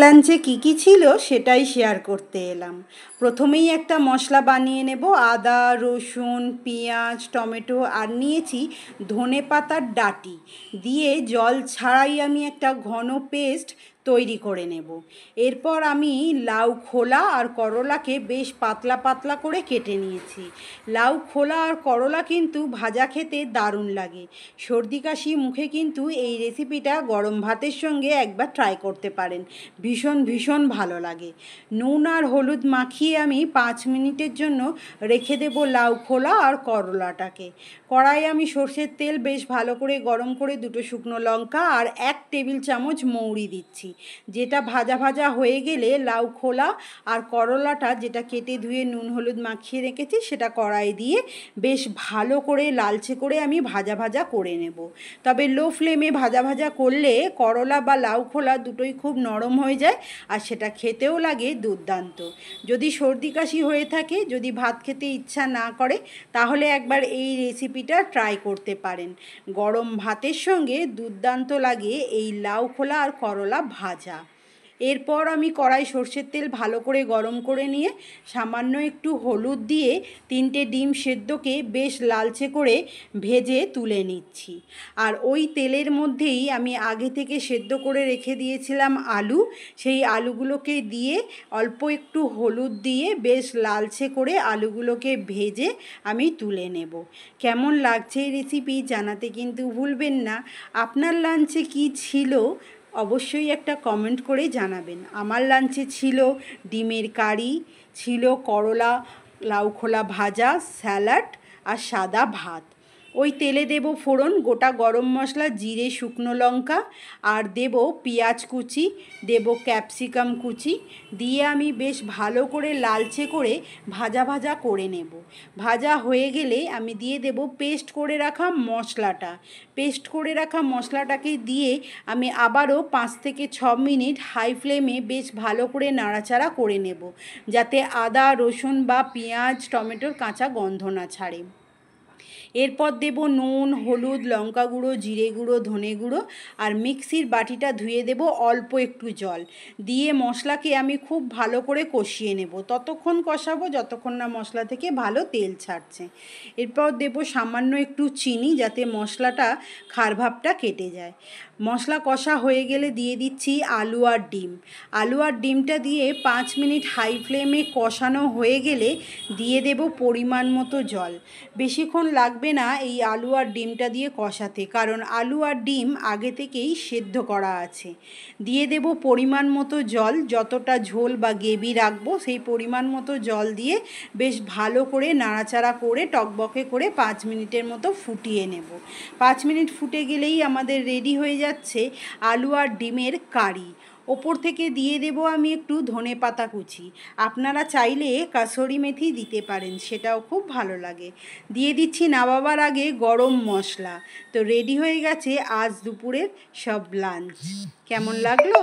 লাঞ্চে কী ছিল সেটাই শেয়ার করতে এলাম। প্রথমেই একটা মশলা বানিয়ে নেব। আদা, রসুন, পেঁয়াজ, টমেটো আর নিয়েছি ধনেপাতার ডাঁটি দিয়ে জল ছাড়াই আমি একটা ঘন পেস্ট তৈরি করে নেব। এরপর আমি লাউ খোলা আর করলাকে বেশ পাতলা পাতলা করে কেটে নিয়েছি। লাউ খোলা আর করলা কিন্তু ভাজা খেতে দারুণ লাগে। সর্দি কাশি মুখে কিন্তু এই রেসিপিটা গরম ভাতের সঙ্গে একবার ট্রাই করতে পারেন, ভীষণ ভালো লাগে। নুন আর হলুদ মাখিয়ে আমি 5 মিনিটের জন্য রেখে দেব লাউ খোলা আর করলাটাকে। কড়াইয়ে আমি সর্ষের তেল বেশ ভালো করে গরম করে 2 শুকনো লঙ্কা আর 1 টেবিল চামচ মৌরি দিচ্ছি। যেটা ভাজা ভাজা হয়ে গেলে লাউ খোলা আর করলাটা যেটা কেটে ধুয়ে নুন হলুদ মাখিয়ে রেখেছি সেটা কড়াই দিয়ে বেশ ভালো করে লালচে করে আমি ভাজা ভাজা করে নেব। তবে লো ফ্লেমে ভাজা ভাজা করলে করলা বা লাউ খোলা দুটোই খুব নরম হয়ে যায় আর সেটা খেতেও লাগে দুর্দান্ত। যদি সর্দি কাশি হয়ে থাকে, যদি ভাত খেতে ইচ্ছা না করে, তাহলে একবার এই রেসিপিটা ট্রাই করতে পারেন। গরম ভাতের সঙ্গে দুর্দান্ত লাগে এই লাউ খোলা আর করলা ভাজা। এরপর আমি কড়াই সর্ষের তেল ভালো করে গরম করে নিয়ে সামান্য একটু হলুদ দিয়ে 3টে ডিম সেদ্ধকে বেশ লালচে করে ভেজে তুলে নিচ্ছি। আর ওই তেলের মধ্যেই আমি আগে থেকে সেদ্ধ করে রেখে দিয়েছিলাম আলু, সেই আলুগুলোকে দিয়ে অল্প একটু হলুদ দিয়ে বেশ লালচে করে আলুগুলোকে ভেজে আমি তুলে নেব। কেমন লাগছে এই রেসিপি জানাতে কিন্তু ভুলবেন না। আপনার লাঞ্চে কী ছিল অবশ্যই একটা কমেন্ট করে জানাবেন। আমার লাঞ্চে ছিল ডিমের কারি, ছিল করলা লাউ খোলা ভাজা, স্যালাড আর সাদা ভাত। ওই তেলে দেব ফোড়ন, গোটা গরম মশলা, জিরে, শুকনো লঙ্কা আর দেব পেঁয়াজ কুচি, দেব ক্যাপসিকাম কুচি দিয়ে আমি বেশ ভালো করে লালচে করে ভাজা ভাজা করে নেব। ভাজা হয়ে গেলে আমি দিয়ে দেব পেস্ট করে রাখা মশলাটা। পেস্ট করে রাখা মশলাটাকে দিয়ে আমি আবারও 5 থেকে 6 মিনিট হাই ফ্লেমে বেশ ভালো করে নাড়াচাড়া করে নেব, যাতে আদা, রসুন বা পেঁয়াজ, টমেটোর কাঁচা গন্ধ না ছাড়ে। এরপর দেব নুন, হলুদ, লঙ্কা গুঁড়ো, জিরে গুঁড়ো, ধনে গুঁড়ো আর মিক্সির বাটিটা ধুয়ে দেব অল্প একটু জল দিয়ে। মশলাকে আমি খুব ভালো করে কষিয়ে নেব, ততক্ষণ কষাবো যতক্ষণ না মশলা থেকে ভালো তেল ছাড়ছে। এরপর দেব সামান্য একটু চিনি, যাতে মশলাটা খারভাবটা কেটে যায়। মশলা কষা হয়ে গেলে দিয়ে দিচ্ছি আলু আর ডিম। আলু আর ডিমটা দিয়ে 5 মিনিট হাই ফ্লেমে কষানো হয়ে গেলে দিয়ে দেব পরিমাণ মতো জল। বেশিক্ষণ লাগবে না এই আলু আর ডিমটা দিয়ে কষাতে, কারণ আলু আর ডিম আগে থেকেই সেদ্ধ করা আছে। দিয়ে দেব পরিমাণ মতো জল, যতটা ঝোল বা গ্রেভি রাখবো সেই পরিমাণ মতো জল দিয়ে বেশ ভালো করে নাড়াচাড়া করে টকবকে করে 5 মিনিটের মতো ফুটিয়ে নেব। 5 মিনিট ফুটে গেলেই আমাদের রেডি হয়ে যাচ্ছে আলু আর ডিমের কারি। ওপর থেকে দিয়ে দেব আমি একটু ধনেপাতা কুচি। আপনারা চাইলে কাসুরি মেথি দিতে পারেন, সেটাও খুব ভালো লাগে। দিয়ে দিচ্ছি নামাবার আগে গরম মশলা। তো রেডি হয়ে গেছে আজ দুপুরের সব লাঞ্চ। কেমন লাগলো?